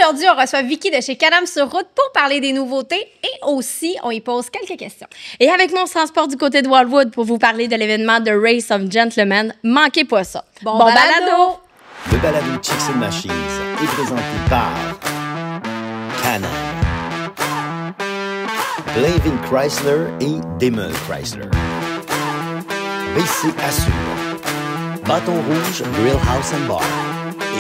aujourd'hui, on reçoit Vicky de chez Can-Am sur route pour parler des nouveautés et aussi, on y pose quelques questions. Et avec mon transport du côté de Wildwood pour vous parler de l'événement The Race of Gentlemen, manquez pas ça. Bon balado! Le balado Chicks and Machines est présenté par Can-Am, Levin Chrysler et Demel Chrysler, BC Assure, Bâton Rouge Grill House and Bar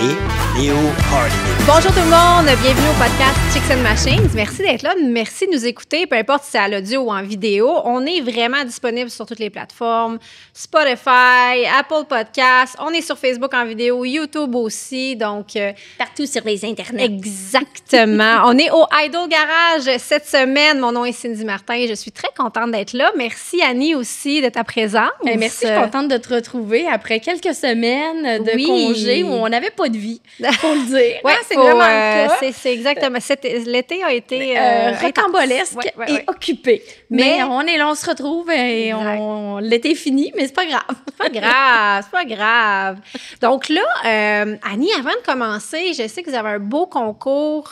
et Léo Hardy. Bonjour tout le monde, bienvenue au podcast Chicks and Machines. Merci d'être là, merci de nous écouter, peu importe si c'est à l'audio ou en vidéo. On est vraiment disponible sur toutes les plateformes, Spotify, Apple Podcasts, on est sur Facebook en vidéo, YouTube aussi, donc... Partout sur les internets. Exactement. On est au Idol Garage cette semaine. Mon nom est Cindy Martin, je suis très contente d'être là. Merci Annie aussi de ta présence. Merci, je suis contente de te retrouver après quelques semaines de congé où on n'avait pas de vie, faut le dire. Oui, c'est vraiment le cas. C'est exactement. L'été a été rocambolesque et occupé. Mais on est là, on se retrouve et l'été est fini, mais c'est pas grave. C'est pas grave. Donc là, Annie, avant de commencer, je sais que vous avez un beau concours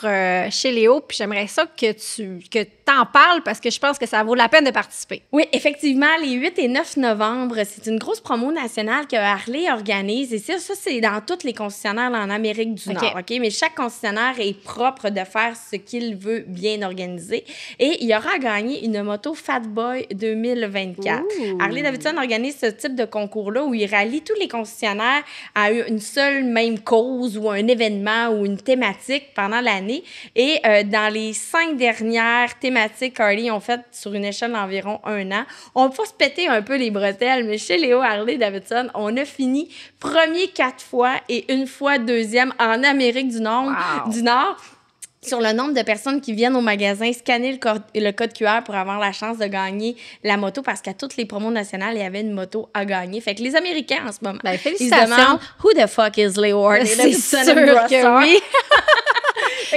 chez Léo, puis j'aimerais ça que tu t'en parles parce que je pense que ça vaut la peine de participer. Oui, effectivement, les 8 et 9 novembre, c'est une grosse promo nationale que Harley organise. Et ça c'est dans tous les concessionnaires en Amérique du Nord, OK? Mais chaque concessionnaire est propre de faire ce qu'il veut bien organiser. Et il y aura à gagner une moto Fatboy 2024. Harley-Davidson organise ce type de concours-là où il rallie tous les concessionnaires à une seule même cause ou un événement ou une thématique pendant l'année. Et dans les 5 dernières thématiques Harley ont fait sur une échelle d'environ 1 an, on va se péter un peu les bretelles, mais chez Léo Harley-Davidson, on a fini premier 4 fois et une fois deuxième en Amérique du Nord. Sur le nombre de personnes qui viennent au magasin scanner le code QR pour avoir la chance de gagner la moto, parce qu'à toutes les promos nationales, il y avait une moto à gagner. Fait que les Américains, en ce moment, félicitations. ils se demandent « Who the fuck is Léo Harley-Davidson? » C'est sûr que oui.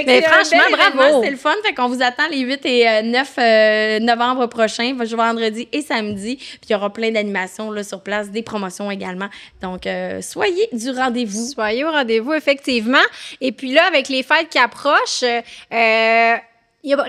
Mais franchement, bravo! C'est le fun. Fait qu'on vous attend les 8 et 9 novembre prochains, vendredi et samedi. Puis il y aura plein d'animations là, sur place, des promotions également. Donc, soyez du rendez-vous. Soyez au rendez-vous, effectivement. Et puis là, avec les fêtes qui approchent,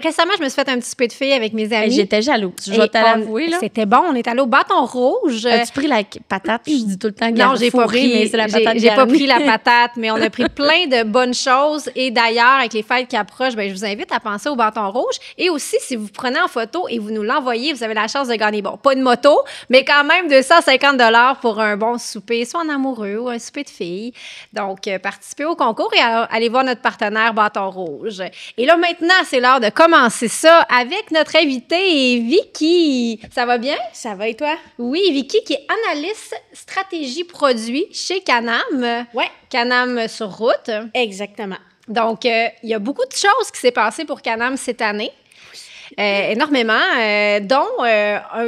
récemment, je me suis fait un petit peu de fille avec mes amis. J'étais jalouse, je vais te l'avouer. C'était bon, on est allé au Bâton Rouge. As-tu pris la patate? Je dis tout le temps non, j'ai pas pris, mais c'est la patate. J'ai pas pris la patate, mais on a pris plein de bonnes choses. Et d'ailleurs, avec les fêtes qui approchent, je vous invite à penser au Bâton Rouge. Et aussi, si vous prenez en photo et vous nous l'envoyez, vous avez la chance de gagner, bon, pas une moto, mais quand même 250 $ pour un bon souper, soit en amoureux ou un souper de filles. Donc, participez au concours et allez voir notre partenaire Bâton Rouge. Et là, maintenant, c'est l'heure de commencer ça avec notre invitée Vicky. Ça va bien? Ça va et toi? Oui, Vicky qui est analyste stratégie produit chez Can-Am. Oui. Can-Am sur route. Exactement. Donc, il y a beaucoup de choses qui s'est passé pour Can-Am cette année. Énormément, dont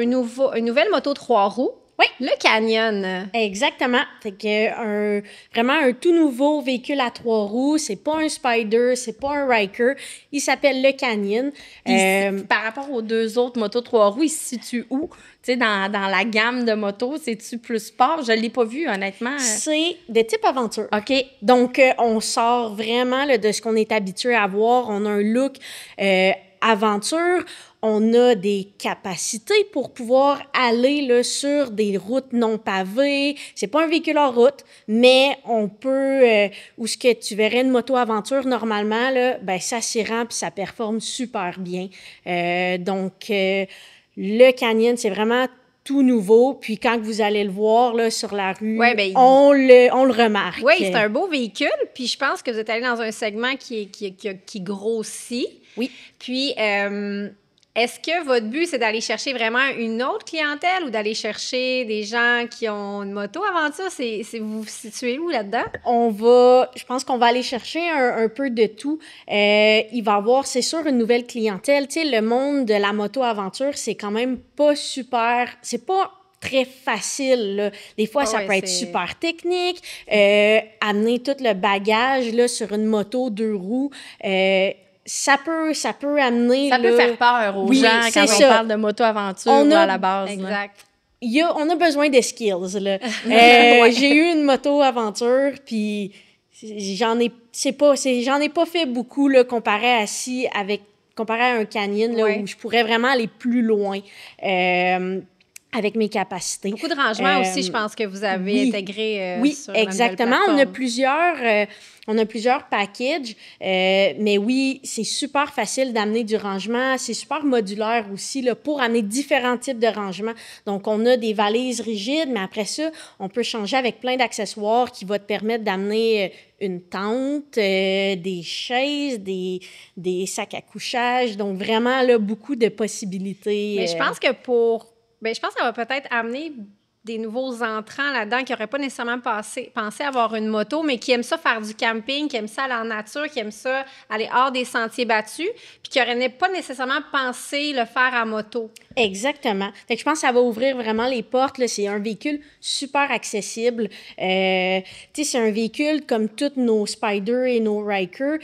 une nouvelle moto 3 roues. Oui, le Canyon. Exactement. Fait que vraiment un tout nouveau véhicule à 3 roues. C'est pas un Spider, c'est pas un Ryker. Il s'appelle le Canyon. Par rapport aux 2 autres motos 3 roues, il se situe où? Tu sais, dans la gamme de motos, c'est-tu plus sport? Je l'ai pas vu, honnêtement. C'est de type aventure. OK. Donc, on sort vraiment là, de ce qu'on est habitué à voir. On a un look aventure. On a des capacités pour pouvoir aller là, sur des routes non pavées. C'est pas un véhicule en route, mais on peut... où ce que tu verrais une moto-aventure, normalement, là, ben, ça s'y rend puis ça performe super bien. Donc, le Canyon, c'est vraiment tout nouveau. Puis quand vous allez le voir là, sur la rue, on le remarque. Oui, c'est un beau véhicule. Puis je pense que vous êtes allé dans un segment qui grossit. Oui. Puis... est-ce que votre but, c'est d'aller chercher vraiment une autre clientèle ou d'aller chercher des gens qui ont une moto aventure? Vous vous situez où là-dedans? Je pense qu'on va aller chercher un peu de tout. Il va y avoir, c'est sûr, une nouvelle clientèle. Tu sais, le monde de la moto aventure, c'est quand même pas super... C'est pas très facile, là. Des fois, ça peut être super technique. Amener tout le bagage là, sur une moto 2 roues... Ça peut amener... Ça peut faire peur aux gens quand on parle de moto-aventure à la base. Exact. On a besoin de skills, là. J'ai eu une moto-aventure, puis j'en ai j'en ai pas fait beaucoup, là, comparé à un canyon, là, où je pourrais vraiment aller plus loin. Avec mes capacités. Beaucoup de rangements aussi, je pense que vous avez intégré sur exactement. La on a plusieurs packages, mais oui, c'est super facile d'amener du rangement. C'est super modulaire aussi là, pour amener différents types de rangements. Donc, on a des valises rigides, mais après ça, on peut changer avec plein d'accessoires qui vont te permettre d'amener une tente, des chaises, des sacs à couchage. Donc, vraiment, là, beaucoup de possibilités. Mais je pense que je pense que ça va peut-être amener des nouveaux entrants là-dedans qui n'auraient pas nécessairement pensé avoir une moto, mais qui aiment ça faire du camping, qui aiment ça aller en nature, qui aiment ça aller hors des sentiers battus, puis qui n'auraient pas nécessairement pensé le faire à moto. Exactement. Fait que je pense que ça va ouvrir vraiment les portes. Là. C'est un véhicule super accessible. Tu sais, c'est un véhicule comme tous nos Spyder et nos Ryker,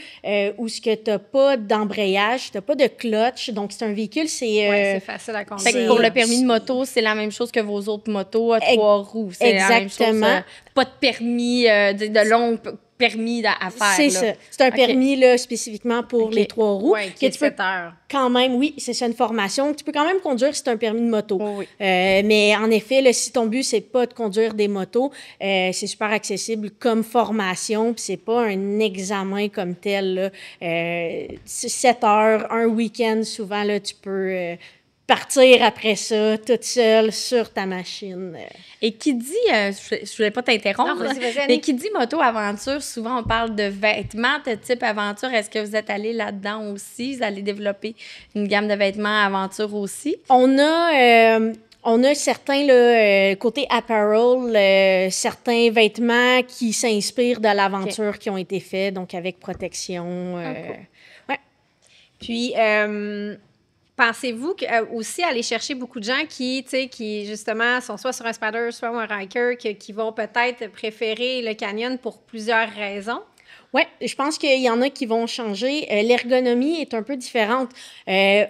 où ce que t'as pas d'embrayage, t'as pas de clutch. Donc, c'est un véhicule, c'est facile à conduire. Fait que pour le permis de moto, c'est la même chose que vos autres motos à 3 roues. C'est exactement. la même chose. Pas de permis, de long permis à faire. C'est ça. C'est un permis là, spécifiquement pour les 3 roues. Oui, qui est de 7 heures. Quand même, oui, c'est ça, une formation. Tu peux quand même conduire si tu as un permis de moto. Oh, oui. Mais en effet, là, si ton but, c'est pas de conduire des motos, c'est super accessible comme formation. Puis c'est pas un examen comme tel. Là. 7 heures, un week-end, souvent, là, tu peux... partir après ça, toute seule, sur ta machine. Et qui dit, je voulais pas t'interrompre, mais qui dit moto-aventure, souvent on parle de vêtements de type aventure. Est-ce que vous êtes allé là-dedans aussi? Vous allez développer une gamme de vêtements aventure aussi? On a certains, là, côté apparel, certains vêtements qui s'inspirent de l'aventure qui ont été faits, donc avec protection. Ouais. Puis... pensez-vous aussi aller chercher beaucoup de gens qui, justement, sont soit sur un Spyder, soit un Ryker, qui vont peut-être préférer le Canyon pour plusieurs raisons? Oui, je pense qu'il y en a qui vont changer. L'ergonomie est un peu différente.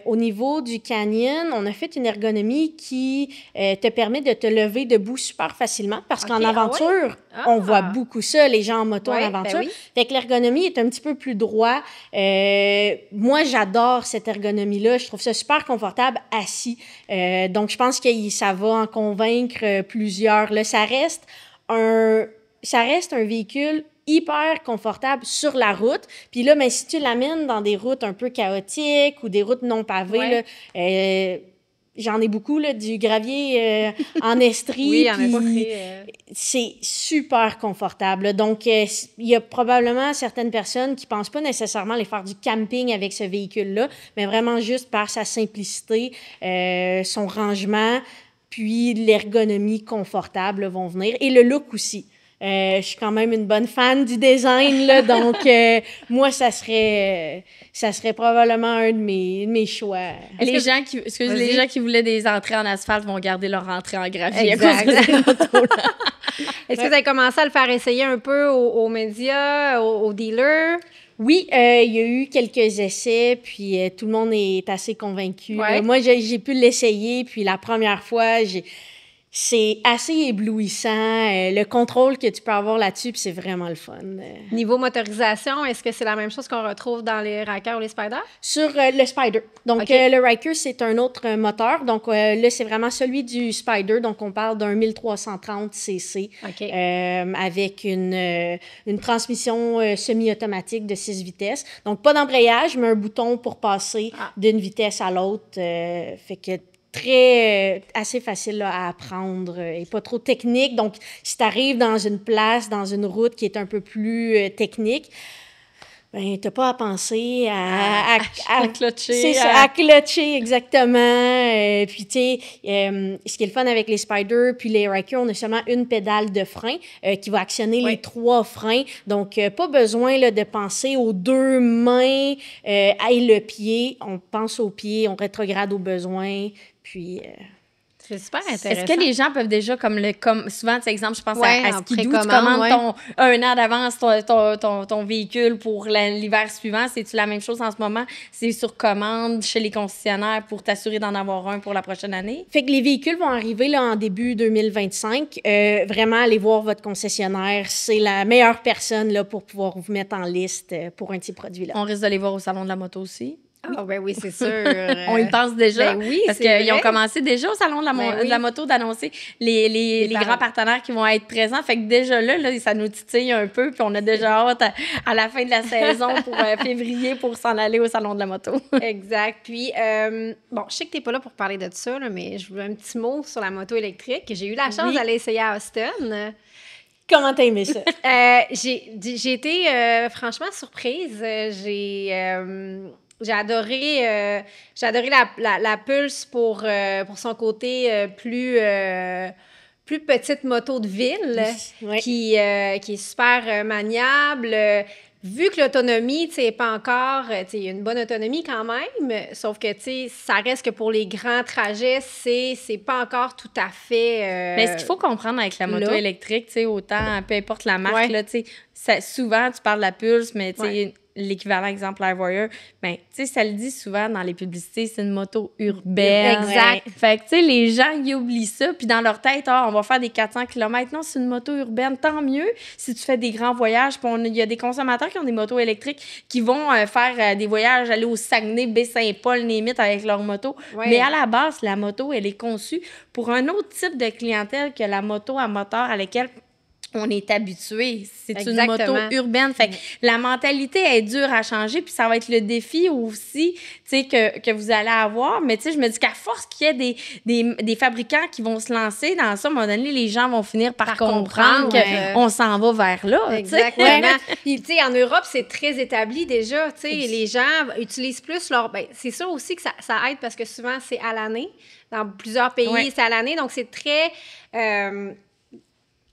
Au niveau du Canyon, on a fait une ergonomie qui te permet de te lever debout super facilement parce qu'en aventure, on voit beaucoup ça, les gens en moto en aventure. Ben oui. Fait que l'ergonomie est un petit peu plus droit. Moi, j'adore cette ergonomie-là. Je trouve ça super confortable assis. Donc, je pense que ça va en convaincre plusieurs. Là, ça reste un véhicule hyper confortable sur la route. Puis là, si tu l'amènes dans des routes un peu chaotiques ou des routes non pavées, là, j'en ai beaucoup, là, du gravier en estrie. Oui, c'est super confortable. Donc, il y a probablement certaines personnes qui ne pensent pas nécessairement aller faire du camping avec ce véhicule-là, mais vraiment juste par sa simplicité, son rangement, puis l'ergonomie confortable vont venir. Et le look aussi. Je suis quand même une bonne fan du design, là, donc moi, ça serait probablement un de mes choix. Les gens qui voulaient des entrées en asphalte vont garder leur entrée en gravier. Exact. Est-ce que vous avez commencé à le faire essayer un peu aux médias, aux dealers? Oui, il y a eu quelques essais, puis tout le monde est assez convaincu. Ouais. Moi, j'ai pu l'essayer, puis la première fois, c'est assez éblouissant, le contrôle que tu peux avoir là-dessus, puis c'est vraiment le fun. Niveau motorisation, est-ce que c'est la même chose qu'on retrouve dans les Ryker ou les Spyder? Sur le Spyder. Donc, le Ryker, c'est un autre moteur. Donc, là, c'est vraiment celui du Spyder. Donc, on parle d'un 1330 cc avec une transmission semi-automatique de 6 vitesses. Donc, pas d'embrayage, mais un bouton pour passer d'une vitesse à l'autre. Fait que assez facile là, à apprendre et pas trop technique. Donc, si tu arrives dans une place, dans une route qui est un peu plus technique, ben t'as pas à penser à clutcher. C'est ça, à clutcher, exactement. Puis, tu sais, ce qui est le fun avec les Spyder puis les Ryker, on a seulement une pédale de frein qui va actionner les 3 freins. Donc, pas besoin là, de penser aux 2 mains et le pied. On pense au pied, on rétrograde au besoin. Puis, C'est super intéressant. Est-ce que les gens peuvent déjà, comme souvent, par exemple, je pense à Skidoo, tu précommande, commandes un an d'avance ton véhicule pour l'hiver suivant. C'est-tu la même chose en ce moment? C'est sur commande chez les concessionnaires pour t'assurer d'en avoir un pour la prochaine année? Fait que les véhicules vont arriver là, en début 2025. Vraiment, allez voir votre concessionnaire. C'est la meilleure personne là, pour pouvoir vous mettre en liste pour un de ces produits-là. On risque de les voir au Salon de la moto aussi. Ah, ben oui, c'est sûr. On y pense déjà. Ben oui, parce c'est qu'ils ont vrai. commencé déjà au Salon de la moto d'annoncer les grands partenaires qui vont être présents. Fait que déjà là, ça nous titille un peu. Puis on a déjà hâte à la fin de la saison pour février pour s'en aller au Salon de la moto. Exact. Puis, bon, je sais que tu n'es pas là pour parler de ça, là, mais je voulais un petit mot sur la moto électrique. J'ai eu la chance d'aller essayer à Austin. Comment t'as aimé ça? J'ai été franchement surprise. J'ai adoré la Pulse pour son côté plus petite moto de ville qui est super maniable. Vu que l'autonomie, tu sais, n'est pas encore... Tu sais, il y a une bonne autonomie quand même, sauf que, tu sais, ça reste que pour les grands trajets, c'est pas encore tout à fait... Mais ce qu'il faut comprendre avec la moto électrique, tu sais, autant, peu importe la marque, là, tu sais, souvent, tu parles de la Pulse, mais tu sais... L'équivalent, exemple, LiveWire, ben, tu sais, ça le dit souvent dans les publicités, c'est une moto urbaine. Exact. Fait que, tu sais, les gens, ils oublient ça, puis dans leur tête, on va faire des 400 km. Non, c'est une moto urbaine. Tant mieux si tu fais des grands voyages. Puis il y a des consommateurs qui ont des motos électriques qui vont faire des voyages, aller au Saguenay, Baie-Saint-Paul, Némite avec leur moto. Ouais. Mais à la base, la moto, elle est conçue pour un autre type de clientèle que la moto à moteur à laquelle on est habitué. C'est une moto urbaine. Fait que la mentalité est dure à changer, puis ça va être le défi aussi, tu sais, que vous allez avoir. Mais tu sais, je me dis qu'à force qu'il y ait des fabricants qui vont se lancer dans ça, à un moment donné, les gens vont finir par comprendre qu'on s'en va vers là. Exactement. Puis, tu sais, en Europe, c'est très établi déjà. Tu sais, les gens utilisent plus leur... Ben, c'est sûr aussi que ça aide parce que souvent, c'est à l'année. Dans plusieurs pays, c'est à l'année. Donc, c'est très...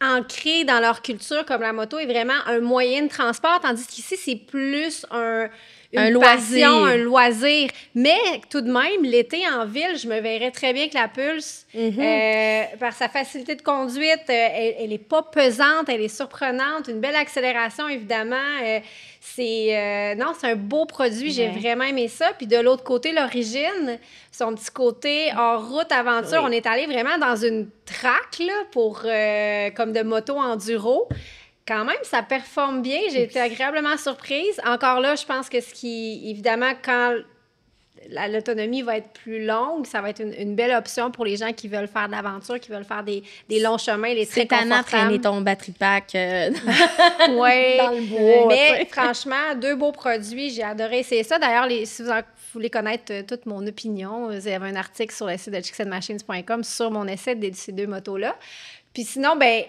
ancré dans leur culture, comme la moto est vraiment un moyen de transport, tandis qu'ici, c'est plus une passion, un loisir. Mais tout de même, l'été en ville, je me verrais très bien que la Pulse, par sa facilité de conduite, elle est pas pesante, elle est surprenante, une belle accélération, évidemment. C'est un beau produit, j'ai vraiment aimé ça. Puis de l'autre côté, l'Origine, son petit côté hors route aventure, on est allé vraiment dans une track là, pour comme de moto enduro. Quand même, ça performe bien. J'ai été agréablement surprise. Encore là, je pense que évidemment, quand l'autonomie va être plus longue, ça va être une belle option pour les gens qui veulent faire de l'aventure, qui veulent faire des longs chemins, les très confortables. C'est tannant traîner ton battery pack dans le bois. Mais franchement, 2 beaux produits. J'ai adoré essayer ça. D'ailleurs, si vous voulez connaître toute mon opinion, il y avait un article sur le site de chicksandmachines.com sur mon essai de ces 2 motos-là. Puis sinon, ben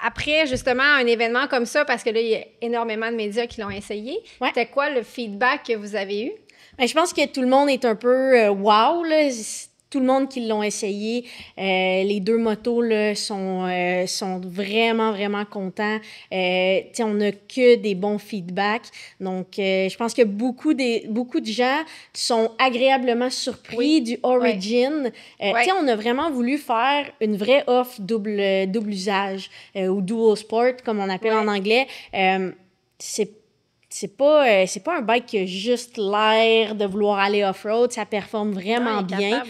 après, justement, un événement comme ça, parce que là, il y a énormément de médias qui l'ont essayé, c'était quoi le feedback que vous avez eu? Ben, je pense que tout le monde est un peu wow, là. Tout le monde qui l'ont essayé, les 2 motos là, sont vraiment, vraiment contents. On n'a que des bons feedbacks. Donc, je pense que beaucoup de gens sont agréablement surpris du Origin. On a vraiment voulu faire une vraie offre double usage ou dual sport, comme on appelle en anglais. C'est pas un bike qui a juste l'air de vouloir aller off-road. Ça performe vraiment bien.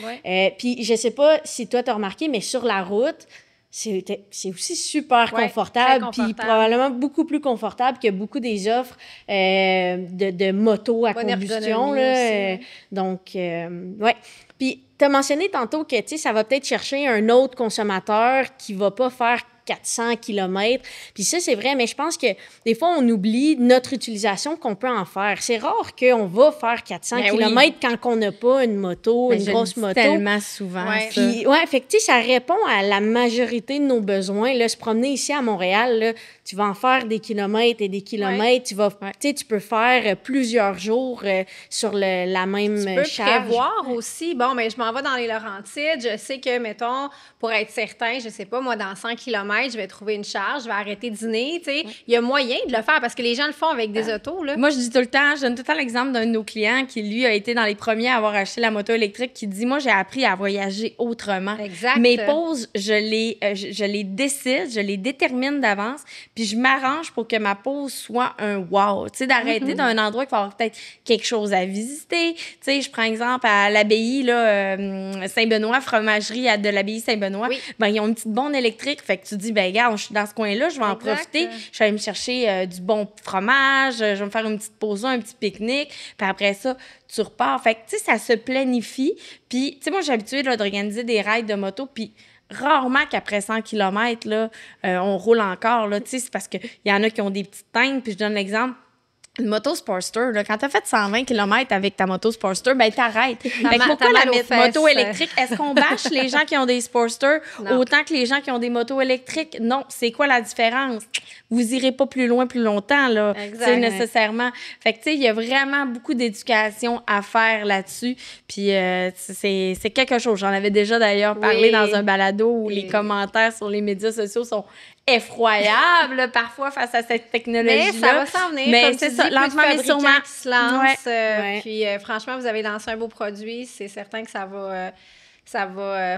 Puis, je sais pas si toi, tu as remarqué, mais sur la route, c'est aussi super confortable. Puis, probablement beaucoup plus confortable que beaucoup des offres de motos à combustion. Là, donc, Puis, tu as mentionné tantôt que, ça va peut-être chercher un autre consommateur qui va pas faire 400 km. Puis ça, c'est vrai, mais je pense que des fois, on oublie notre utilisation qu'on peut en faire. C'est rare qu'on va faire 400 km quand on n'a pas une moto, une grosse moto. Tellement souvent, ça. Puis, fait que, ça répond à la majorité de nos besoins. Là, se promener ici à Montréal, là, tu vas en faire des kilomètres et des kilomètres. Tu peux faire plusieurs jours sur la même charge. Tu peux prévoir aussi. Bon, mais je m'en vais dans les Laurentides. Je sais que, mettons, pour être certain, je sais pas, moi, dans 100 km, kilomètres, je vais trouver une charge, je vais arrêter de dîner, tu sais. Il y a moyen de le faire parce que les gens le font avec des autos, là. Moi, je donne tout le temps l'exemple d'un de nos clients qui, lui, a été dans les premiers à avoir acheté la moto électrique, qui dit, moi, j'ai appris à voyager autrement. Exact. Mes pauses, je les décide, je les détermine d'avance, puis je m'arrange pour que ma pause soit un wow. Tu sais, d'arrêter d'un endroit qu'il va y avoir peut-être quelque chose à visiter. Tu sais, je prends exemple à l'abbaye, là, Saint-Benoît, fromagerie de l'abbaye Saint-Benoît. Oui. Ben, ils ont une petite borne électrique. Fait que tu dis, ben, regarde, je suis dans ce coin-là, je vais en profiter. Je vais aller me chercher du bon fromage, je vais me faire une petite pause, un petit pique-nique. Puis après ça, tu repars. Fait que, tu sais, ça se planifie. Puis, tu sais, moi, j'ai habitué d'organiser des rides de moto. Puis, rarement qu'après 100 km, là, on roule encore. Là, tu sais, c'est parce qu'il y en a qui ont des petites teintes. Puis, je donne l'exemple. Une moto Sportster, là, quand t'as fait 120 km avec ta moto Sportster, ben t'arrêtes. Fait que pourquoi la moto électrique? Est-ce qu'on bâche les gens qui ont des Sportster autant que les gens qui ont des motos électriques? Non. C'est quoi la différence? Vous irez pas plus loin, plus longtemps, là. Exact. Nécessairement. Fait que, tu sais, il y a vraiment beaucoup d'éducation à faire là-dessus. Puis, c'est quelque chose. J'en avais déjà d'ailleurs parlé dans un balado où les commentaires sur les médias sociaux sont effroyable parfois face à cette technologie-là. Mais ça va s'en venir. Mais comme c'est tu ça, dis, lentement mais sûrement. Qui se lance, puis franchement, vous avez lancé un beau produit. C'est certain que ça va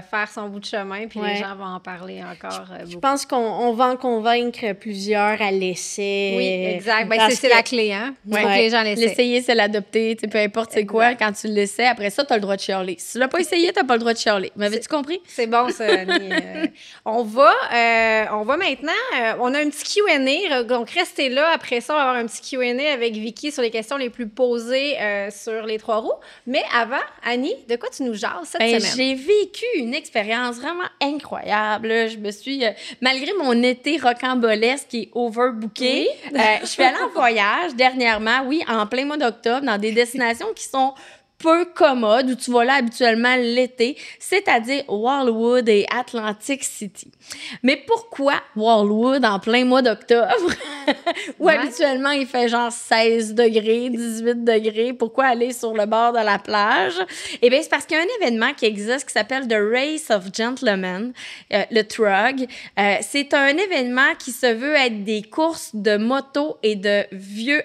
faire son bout de chemin, puis les gens vont en parler encore beaucoup. Je pense qu'on va en convaincre plusieurs à l'essai. Oui, exact. Ben, c'est la clé, hein? Il faut que les gens l'essayent. L'essayer, c'est l'adopter. Peu importe c'est quoi, quand tu l'essaies, après ça, tu as le droit de chialer. Si tu l'as pas essayé, tu n'as pas le droit de chialer. M'avais-tu compris? C'est bon, ça, Annie. On va maintenant, on a un petit Q&A, donc restez là. Après ça, on va avoir un petit Q&A avec Vicky sur les questions les plus posées sur les 3 roues. Mais avant, Annie, de quoi tu nous jases cette semaine? J'ai vécu une expérience vraiment incroyable. Je me suis, malgré mon été rocambolesque et overbooké, je suis allée en voyage dernièrement, en plein mois d'octobre, dans des destinations qui sont peu commode, où tu vas là habituellement l'été, c'est-à-dire Wildwood et Atlantic City. Mais pourquoi Wildwood en plein mois d'octobre, où habituellement il fait genre 16 degrés, 18 degrés, pourquoi aller sur le bord de la plage? Eh bien, c'est parce qu'il y a un événement qui existe qui s'appelle The Race of Gentlemen, le TRUG. C'est un événement qui se veut être des courses de moto et de vieux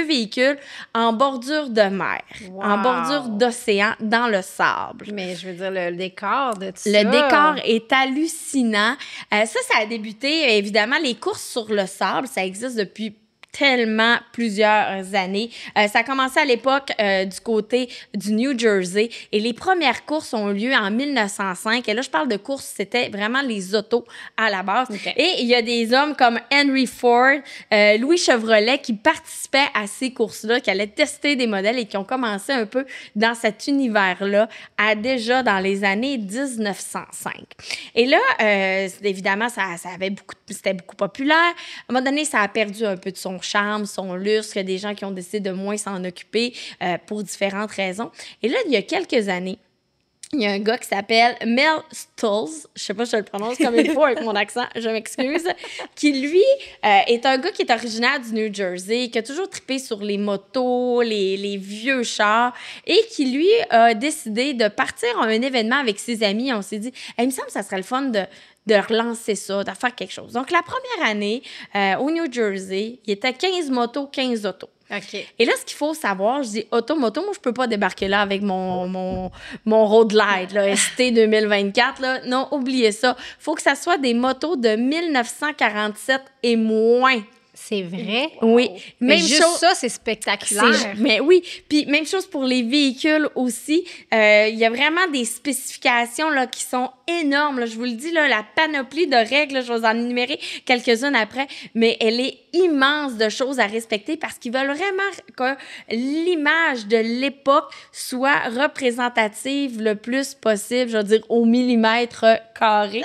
véhicules en bordure de mer. Wow. En bordure d'océan, dans le sable. Mais je veux dire, le décor de tout ça... Le décor est hallucinant. Ça a débuté, évidemment, les courses sur le sable, ça existe depuis tellement plusieurs années. Ça a commencé à l'époque du côté du New Jersey et les premières courses ont eu lieu en 1905. Et là, je parle de courses, c'était vraiment les autos à la base. Okay. Et il y a des hommes comme Henry Ford, Louis Chevrolet qui participaient à ces courses-là, qui allaient tester des modèles et qui ont commencé un peu dans cet univers-là déjà dans les années 1905. Et là, évidemment, c'était beaucoup populaire. À un moment donné, ça a perdu un peu de son charme, son lustre. Il y a des gens qui ont décidé de moins s'en occuper pour différentes raisons. Et là, il y a quelques années, il y a un gars qui s'appelle Mel Stolz, je sais pas si je le prononce comme il faut avec mon accent, je m'excuse, qui lui est un gars qui est originaire du New Jersey, qui a toujours trippé sur les motos, les vieux chars, et qui lui a décidé de partir à un événement avec ses amis. On s'est dit, il me semble que ça serait le fun de relancer ça, de faire quelque chose. Donc, la première année, au New Jersey, il était 15 motos, 15 autos. Okay. Et là, ce qu'il faut savoir, je dis moto, moi, je peux pas débarquer là avec mon Road Glide, là, ST 2024, là. Non, oubliez ça. Faut que ça soit des motos de 1947 et moins. C'est vrai? Oui. Mais juste ça, c'est spectaculaire. Mais oui. Puis même chose pour les véhicules aussi. Il y a vraiment des spécifications là, qui sont énormes. Là. Je vous le dis, là, la panoplie de règles, là, je vais vous en énumérer quelques-unes après, mais elle est immense de choses à respecter parce qu'ils veulent vraiment que l'image de l'époque soit représentative le plus possible, je veux dire au millimètre carré.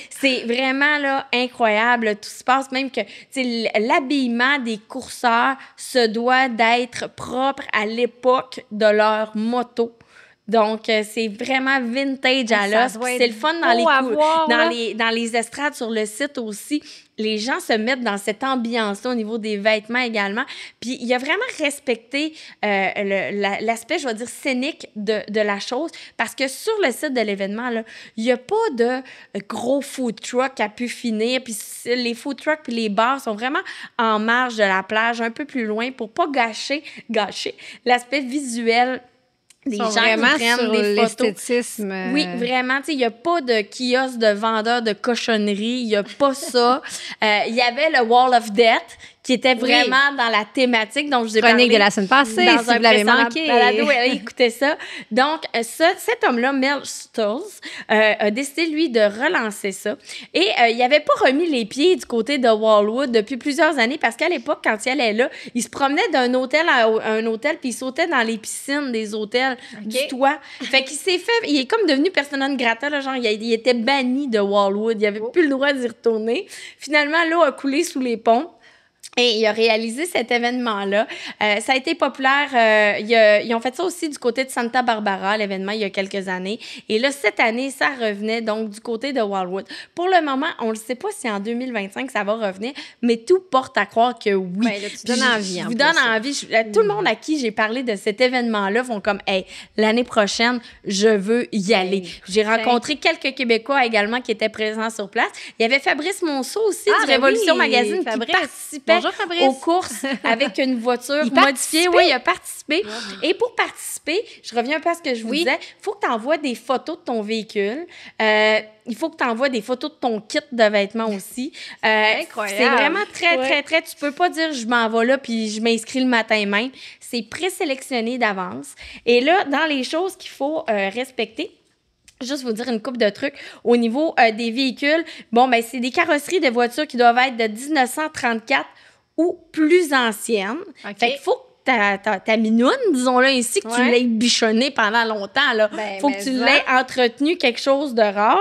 C'est vraiment là, incroyable. Tout se passe, même que l'habillement des courseurs se doit d'être propre à l'époque de leur moto. Donc, c'est vraiment vintage à l'os. C'est le fun dans les estrades sur le site aussi. Les gens se mettent dans cette ambiance-là au niveau des vêtements également. Puis, il a vraiment respecté l'aspect, je vais dire, scénique de la chose. Parce que sur le site de l'événement, là, il n'y a pas de gros food truck à pu finir. Puis, les food trucks puis les bars sont vraiment en marge de la plage, un peu plus loin, pour pas gâcher l'aspect visuel des gens qui prennent des photos. L'esthétisme. Oui, vraiment. Il n'y a pas de kiosque de vendeurs de cochonneries. Il n'y a pas ça. Il y avait le Wall of Death qui était vraiment dans la thématique dont je vous ai parlé. Chronique de la semaine passée, si vous l'avez manqué. Balado, écoutez ça. Donc, cet homme-là, Mel Stolz, a décidé, lui, de relancer ça. Et il n'avait pas remis les pieds du côté de Wallwood depuis plusieurs années parce qu'à l'époque, quand il allait là, il se promenait d'un hôtel à un hôtel puis il sautait dans les piscines des hôtels du toit. Fait qu'il il est comme devenu persona non grata, là, genre, il était banni de Wallwood. Il n'avait plus le droit d'y retourner. Finalement, l'eau a coulé sous les ponts. Et il a réalisé cet événement-là. Ça a été populaire. Ils ont fait ça aussi du côté de Santa Barbara, l'événement, il y a quelques années. Et là, cette année, ça revenait donc du côté de Wildwood. Pour le moment, on ne sait pas si en 2025, ça va revenir, mais tout porte à croire que oui. Ben, là, tu donnes envie. Je vous donne envie. Tout le monde à qui j'ai parlé de cet événement-là font comme, hey, l'année prochaine, je veux y aller. J'ai rencontré quelques Québécois également qui étaient présents sur place. Il y avait Fabrice Monceau aussi du Révolution Magazine qui participait aux courses avec une voiture modifiée. Oui, il a participé. Et pour participer, je reviens un peu à ce que je vous disais, il faut que tu envoies des photos de ton véhicule. Il faut que tu envoies des photos de ton kit de vêtements aussi. Incroyable. C'est vraiment très... Tu peux pas dire « je m'en vais là puis je m'inscris le matin même ». C'est présélectionné d'avance. Et là, dans les choses qu'il faut respecter, juste vous dire une couple de trucs. Au niveau des véhicules, c'est des carrosseries de voitures qui doivent être de 1934 ou plus anciennes. Okay. Fait qu'il faut que ta minoune, disons-le ainsi, que tu l'aies bichonnée pendant longtemps. Là. Faut que tu l'aies entretenu quelque chose de rare.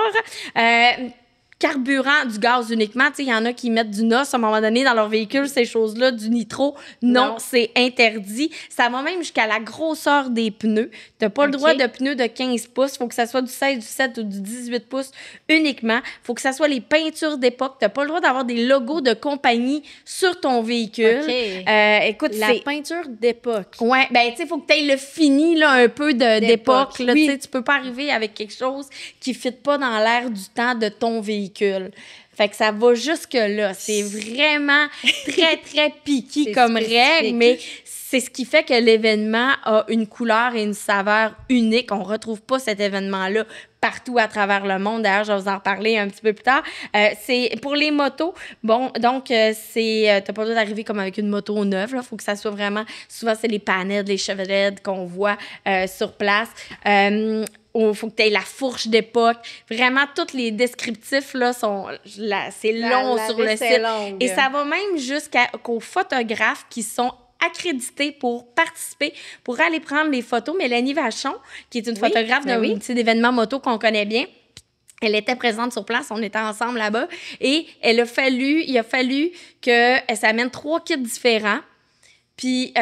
Carburant, du gaz uniquement. Il y en a qui mettent du NOS à un moment donné dans leur véhicule, ces choses-là, du nitro. Non, c'est interdit. Ça va même jusqu'à la grosseur des pneus. Tu n'as pas le droit de pneus de 15 pouces. Il faut que ça soit du 16, du 7 ou du 18 pouces uniquement. Il faut que ça soit les peintures d'époque. Tu n'as pas le droit d'avoir des logos de compagnie sur ton véhicule. Écoute, la peinture d'époque. Oui, il faut que tu aies le fini là, un peu d'époque. Là, tu peux pas arriver avec quelque chose qui ne fit pas dans l'air du temps de ton véhicule. Fait que ça va jusque-là. C'est vraiment très, très piqué comme règle, mais c'est ce qui fait que l'événement a une couleur et une saveur unique. On retrouve pas cet événement-là partout à travers le monde. D'ailleurs, je vais vous en reparler un petit peu plus tard. C'est pour les motos. T'as pas le droit d'arriver comme avec une moto neuve. Il faut que ça soit vraiment... Souvent, c'est les Panhead, les Chevrolet qu'on voit sur place. Il faut que tu aies la fourche d'époque. Vraiment, tous les descriptifs là, c'est long sur le site. Et ça va même jusqu'aux photographes qui sont accrédités pour participer, pour aller prendre les photos. Mélanie Vachon, qui est une photographe d'événements moto qu'on connaît bien, elle était présente sur place, on était ensemble là-bas. Et il a fallu qu'elle s'amène 3 kits différents. Puis,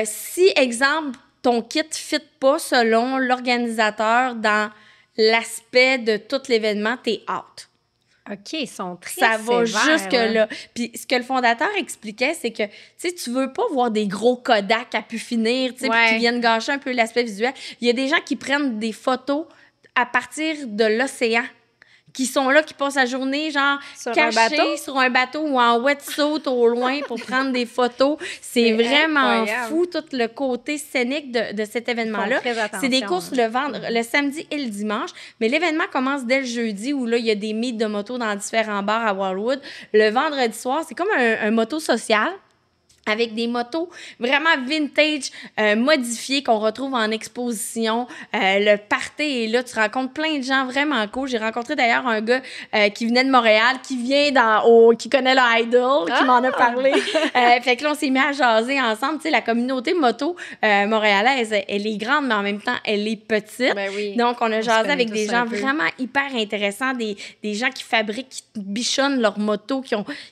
si, exemple, ton kit ne fit pas selon l'organisateur dans l'aspect de tout l'événement, t'es out. OK, ils sont très ça va sévères, jusque-là. Puis ce que le fondateur expliquait, c'est que tu veux pas voir des gros Kodak à pu finir, puis qui viennent gâcher un peu l'aspect visuel. Il y a des gens qui prennent des photos à partir de l'océan, qui sont là, qui passent la journée, genre, cachés sur un bateau ou en wetsuit au loin pour prendre des photos. C'est vraiment fou, tout le côté scénique de cet événement-là. C'est des courses le samedi et le dimanche, mais l'événement commence dès le jeudi où là, il y a des meets de moto dans différents bars à Wildwood. Le vendredi soir, c'est comme un moto social, avec des motos vraiment vintage, modifiées, qu'on retrouve en exposition. Le party est là, tu rencontres plein de gens vraiment cool. J'ai rencontré d'ailleurs un gars qui venait de Montréal, qui connaît le Idol, qui m'en a parlé. Fait que là, on s'est mis à jaser ensemble. Tu sais, la communauté moto montréalaise, elle est grande, mais en même temps, elle est petite. Donc, on a jasé avec des gens vraiment hyper intéressants, des gens qui fabriquent, qui bichonnent leurs motos,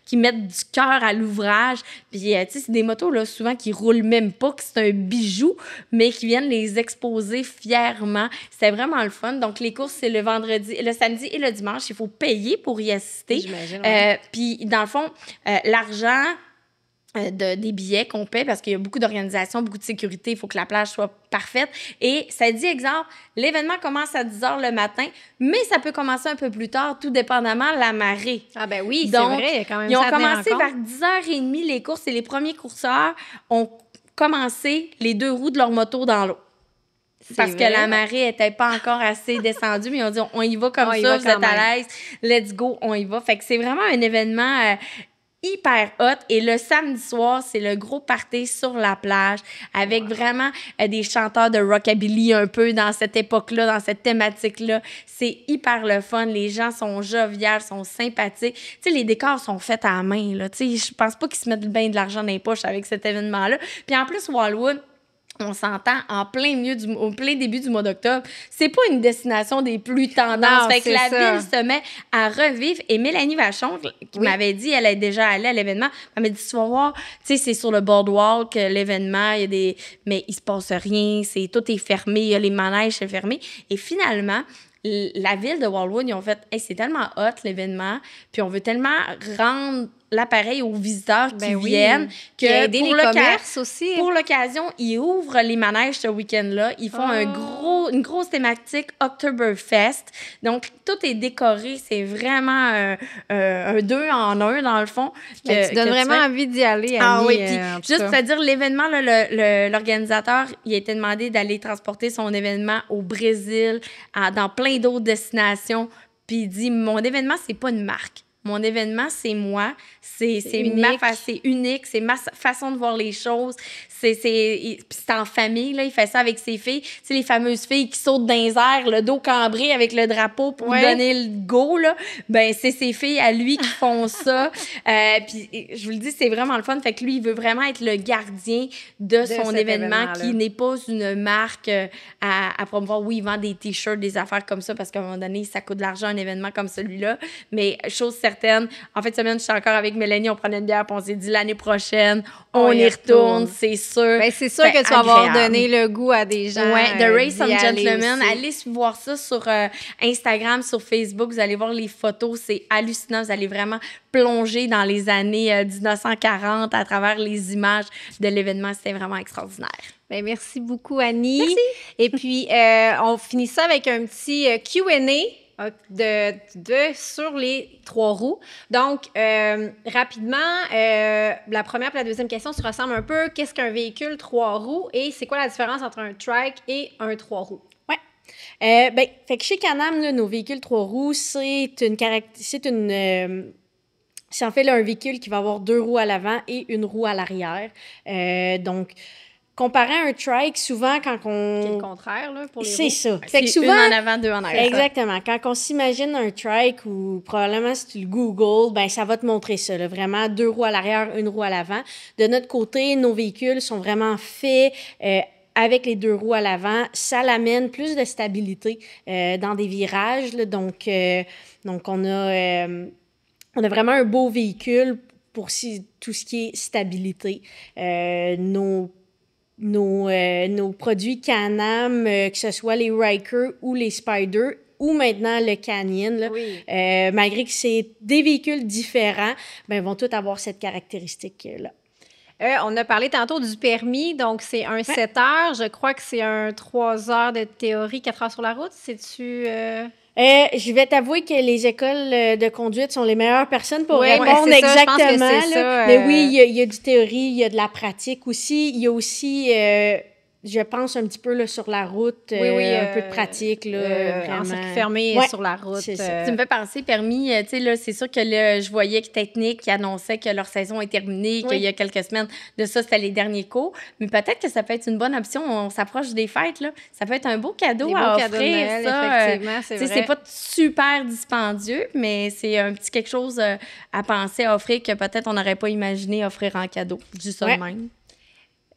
qui mettent du cœur à l'ouvrage. Puis, tu sais, c'est des motos, là, souvent, qui roulent même pas, que c'est un bijou, mais qui viennent les exposer fièrement. C'est vraiment le fun. Donc, les courses, c'est le samedi et le dimanche. Il faut payer pour y assister. J'imagine, Puis, dans le fond, l'argent... des billets qu'on paie parce qu'il y a beaucoup d'organisations, beaucoup de sécurité, il faut que la plage soit parfaite. Et ça dit, exemple, l'événement commence à 10 h le matin, mais ça peut commencer un peu plus tard, tout dépendamment de la marée. Ah ben oui, donc, c'est vrai, il y a quand même ils ont ça à tenir en commencé compte. vers 10 h 30 les courses et les premiers courseurs ont commencé les 2 roues de leur moto dans l'eau. Parce vrai. que la marée n'était pas encore assez descendue, mais ils ont dit, on y va comme On y ça, va vous quand êtes à l'aise, let's go, on y va. Fait que c'est vraiment un événement... hyper hot. Et le samedi soir, c'est le gros party sur la plage avec vraiment des chanteurs de rockabilly un peu dans cette époque-là, dans cette thématique-là. C'est hyper le fun. Les gens sont joviales, sont sympathiques. Tu sais, les décors sont faits à la main, là. Tu sais, je pense pas qu'ils se mettent bien de l'argent dans les poches avec cet événement-là. Puis en plus, Wildwood, on s'entend au plein début du mois d'octobre. C'est pas une destination des plus tendances. Non, fait que c'est la ça. ville se met à revivre. Et Mélanie Vachon, qui m'avait dit, elle est déjà allée à l'événement, elle m'a dit, tu vas voir, tu sais, c'est sur le boardwalk, l'événement, il y a des... Mais il se passe rien, tout est fermé, il y a les manèges, c'est fermé. Et finalement... la ville de Wildwood, ils ont fait hey, c'est tellement hot l'événement, puis on veut tellement rendre l'appareil aux visiteurs qui viennent Puis que aider pour les commerces aussi. pour l'occasion, ils ouvrent les manèges ce week-end-là. Ils font une grosse thématique Oktoberfest. Donc, tout est décoré. C'est vraiment un 2 en 1, dans le fond. Ben, tu donnes vraiment envie d'y aller, Annie. Ah oui, puis en tout juste, cas. c'est-à-dire, l'événement, là, l'organisateur, il a été demandé d'aller transporter son événement au Brésil, dans plein d'autres destinations. Puis il dit, mon événement, c'est pas une marque. Mon événement, c'est moi. C'est unique. c'est unique. C'est ma façon de voir les choses. Puis c'est en famille, là. Il fait ça avec ses filles. Tu sais, les fameuses filles qui sautent dans les airs, le dos cambré avec le drapeau pour donner le go, là. Ben, c'est ses filles à lui qui font ça. Puis je vous le dis, c'est vraiment le fun. Fait que lui, il veut vraiment être le gardien de son événement qui n'est pas une marque à promouvoir. Oui, il vend des T-shirts, des affaires comme ça parce qu'à un moment donné, ça coûte de l'argent un événement comme celui-là. Mais chose certaine, en fin de semaine, je suis encore avec Mélanie, on prenait une bière puis on s'est dit l'année prochaine, on y retourne, c'est sûr. Ben, c'est sûr que tu vas avoir donné le goût à des gens. Ouais, The Race on Gentlemen. Aussi. Allez voir ça sur Instagram, sur Facebook. Vous allez voir les photos. C'est hallucinant. Vous allez vraiment plonger dans les années 1940 à travers les images de l'événement. C'était vraiment extraordinaire. Ben, merci beaucoup, Annie. Merci. Et puis, on finit ça avec un petit Q&A. Sur les 3 roues. Donc, rapidement, la première et la deuxième question se ressemblent un peu. Qu'est-ce qu'un véhicule 3 roues et c'est quoi la différence entre un trike et un 3 roues? Oui. Fait que chez Can-Am, là, nos véhicules 3 roues, c'est en fait là, un véhicule qui va avoir 2 roues à l'avant et une roue à l'arrière. Donc, comparé à un trike, souvent, quand on... C'est le contraire, là, pour les C'est roues. ça. C'est Fait que souvent... une en avant, 2 en arrière. Exactement. Quand on s'imagine un trike ou probablement si tu le googles, ben ça va te montrer ça, là, vraiment 2 roues à l'arrière, une roue à l'avant. De notre côté, nos véhicules sont vraiment faits avec les 2 roues à l'avant. Ça l'amène plus de stabilité dans des virages. Là, donc, on a vraiment un beau véhicule pour tout ce qui est stabilité. Nos produits Can-Am, que ce soit les Ryker ou les Spyder, ou maintenant le Canyon, là, malgré que c'est des véhicules différents, ben, vont tous avoir cette caractéristique-là. On a parlé tantôt du permis, donc c'est un 7 heures. Je crois que c'est un 3 heures de théorie, 4 heures sur la route. C'est-tu... Je vais t'avouer que les écoles de conduite sont les meilleures personnes pour répondre c'est ça, exactement. je pense que c'est ça, Mais oui, il y a du théorie, il y a de la pratique aussi. Il y a aussi, je pense, un petit peu là, sur la route, un peu de pratique. Là, en circuit fermé sur la route. Tu me fais penser, permis, tu sais, là, c'est sûr que là, je voyais que Technique qui annonçait que leur saison est terminée, qu'il y a quelques semaines de ça, c'était les derniers cours. Mais peut-être que ça peut être une bonne option. On s'approche des fêtes, là. Ça peut être un beau cadeau à offrir. De Noël, ça. effectivement, c'est vrai. C'est pas super dispendieux, mais c'est un petit quelque chose à penser à offrir que peut-être on n'aurait pas imaginé offrir en cadeau. Du ça de même.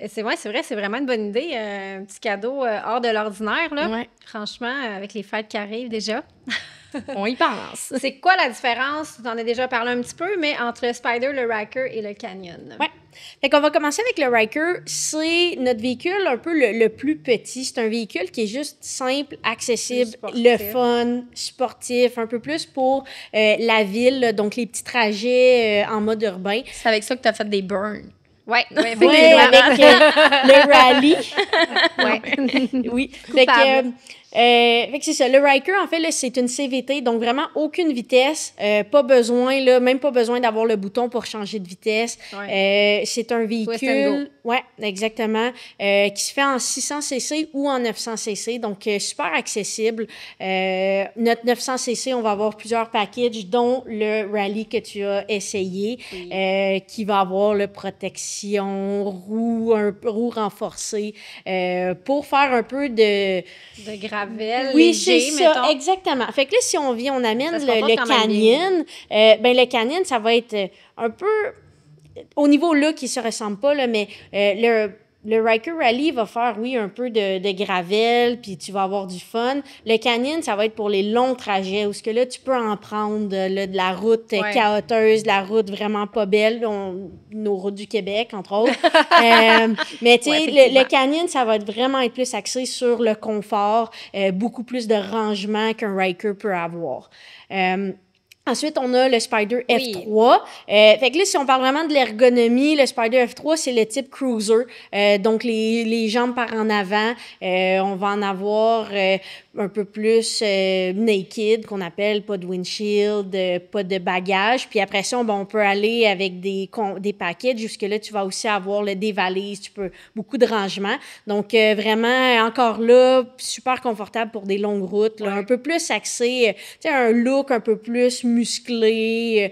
C'est vrai, c'est vraiment une bonne idée. Un petit cadeau hors de l'ordinaire, là. Ouais. Franchement, avec les fêtes qui arrivent déjà. On y pense. C'est quoi la différence, tu en as déjà parlé un petit peu, mais entre le Spider, le Ryker et le Canyon? Ouais. Fait qu'on va commencer avec le Ryker. C'est notre véhicule un peu le plus petit. C'est un véhicule qui est juste simple, accessible, le fun, sportif, un peu plus pour la ville, donc les petits trajets en mode urbain. C'est avec ça que tu as fait des burns. Oui, avec le rallye. Oui. Fait que c'est ça. Le Ryker, en fait, là, c'est une CVT, donc vraiment aucune vitesse. Pas besoin, là, même pas besoin d'avoir le bouton pour changer de vitesse. Ouais. C'est un véhicule. Oui, exactement. Qui se fait en 600cc ou en 900cc, donc super accessible. Notre 900cc, on va avoir plusieurs packages, dont le rallye que tu as essayé, qui va avoir le protection, roue renforcée, pour faire un peu de gravel, oui, léger, c'est ça, mettons. Exactement. Fait que là, si on amène le Canyon, ben le Canyon, ça va être un peu... Au niveau look, il se ressemble pas, là, mais le Ryker Rally va faire, oui, un peu de gravel, puis tu vas avoir du fun. Le Canyon, ça va être pour les longs trajets, où ce que là, tu peux en prendre de la route chaoteuse, de la route vraiment pas belle, nos routes du Québec, entre autres. Mais tu sais, le Canyon, ça va vraiment être plus axé sur le confort, beaucoup plus de rangement qu'un Ryker peut avoir. Ensuite, on a le Spider F3. Fait que là, si on parle vraiment de l'ergonomie, le Spider F3, c'est le type cruiser. Donc, les jambes par en avant. On va en avoir un peu plus naked, qu'on appelle, pas de windshield, pas de bagages. Puis après ça, on peut aller avec des packages. Jusque-là, tu vas aussi avoir des valises, beaucoup de rangements. Donc, vraiment, encore là, super confortable pour des longues routes. Là, un peu plus axé, tu sais, un look un peu plus musclé,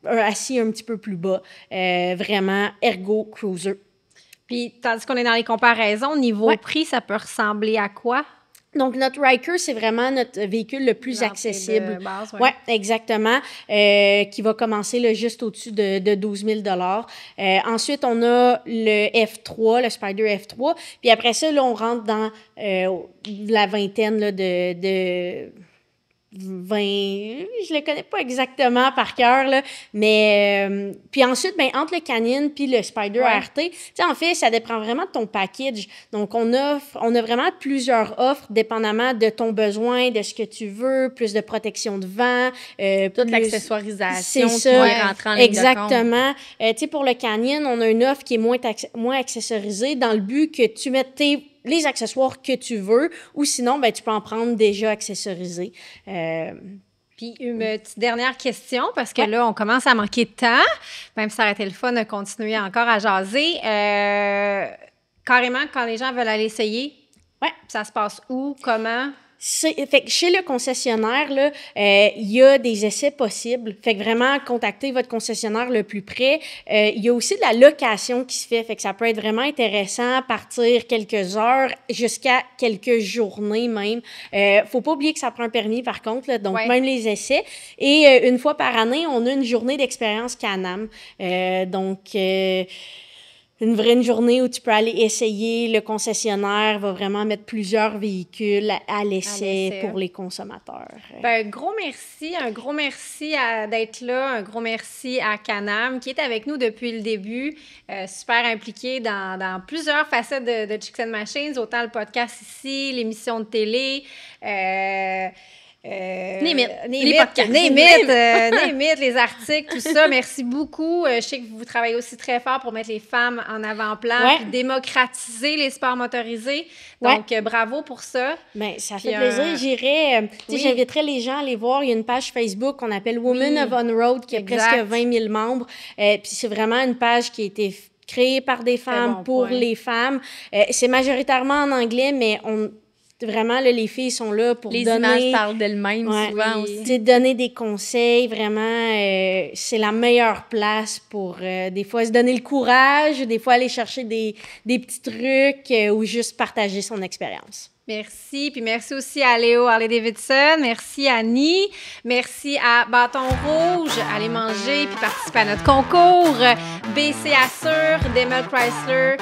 assis un petit peu plus bas. Vraiment, ergo cruiser. Puis, tandis qu'on est dans les comparaisons, niveau prix, ça peut ressembler à quoi? Donc, notre Ryker, c'est vraiment notre véhicule le plus accessible. Oui, exactement. Qui va commencer là, juste au-dessus de 12 000 Ensuite, on a le F3, le Spider F3. Puis après ça, là, on rentre dans la vingtaine là, de 20, je le connais pas exactement par cœur, là, mais puis ensuite, ben, entre le Canyon puis le Spider RT, tu sais, en fait, ça dépend vraiment de ton package. Donc, on a vraiment plusieurs offres, dépendamment de ton besoin, de ce que tu veux, plus de protection de vent. Toute l'accessoirisation qui va rentrer en ligne de compte. Exactement. Tu sais, pour le Canyon, on a une offre qui est moins accessorisée dans le but que tu mettes les accessoires que tu veux, ou sinon, ben, tu peux en prendre déjà accessorisés. Puis, une petite dernière question, parce que là, on commence à manquer de temps, même si ça aurait été le fun de continuer encore à jaser. Carrément, quand les gens veulent aller essayer, ça se passe où, comment? Fait que chez le concessionnaire, là, il y a des essais possibles. Fait que vraiment, contactez votre concessionnaire le plus près. Il y a aussi de la location qui se fait. Fait que ça peut être vraiment intéressant, partir quelques heures jusqu'à quelques journées même. Faut pas oublier que ça prend un permis, par contre, là, donc même les essais. Et une fois par année, on a une journée d'expérience Can-Am. Une journée où tu peux aller essayer. Le concessionnaire va vraiment mettre plusieurs véhicules à l'essai pour les consommateurs. Ben, un gros merci d'être là. Un gros merci à Can-Am qui est avec nous depuis le début. Super impliqué dans plusieurs facettes de Chicks and Machines, autant le podcast ici, l'émission de télé. Les podcasts. Les articles, tout ça. Merci beaucoup. Je sais que vous travaillez aussi très fort pour mettre les femmes en avant-plan puis démocratiser les sports motorisés. Donc, bravo pour ça. Bien, ça fait plaisir. J'inviterais les gens à aller voir. Il y a une page Facebook qu'on appelle Women of On-Road qui a presque 20 000 membres. Puis c'est vraiment une page qui a été créée par des femmes pour les femmes. C'est majoritairement en anglais, mais vraiment, là, les filles sont là pour donner... Les images parlent d'elles-mêmes souvent aussi. Donner des conseils, vraiment, c'est la meilleure place pour, des fois, se donner le courage, des fois, aller chercher des petits trucs ou juste partager son expérience. Merci. Puis merci aussi à Léo Harley-Davidson. Merci à Annie. Merci à Bâton Rouge. Allez manger puis participer à notre concours. BC Assure, Demel Chrysler.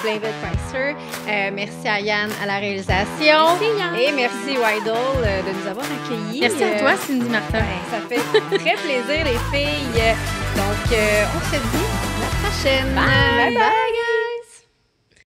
Blainville Chrysler. Merci à Yann à la réalisation. Merci, Yann. Et merci Wydle de nous avoir accueillis. Merci à toi, Cindy Martin. Ça fait très plaisir, les filles. Donc, on se dit à la prochaine. Bye. Bye.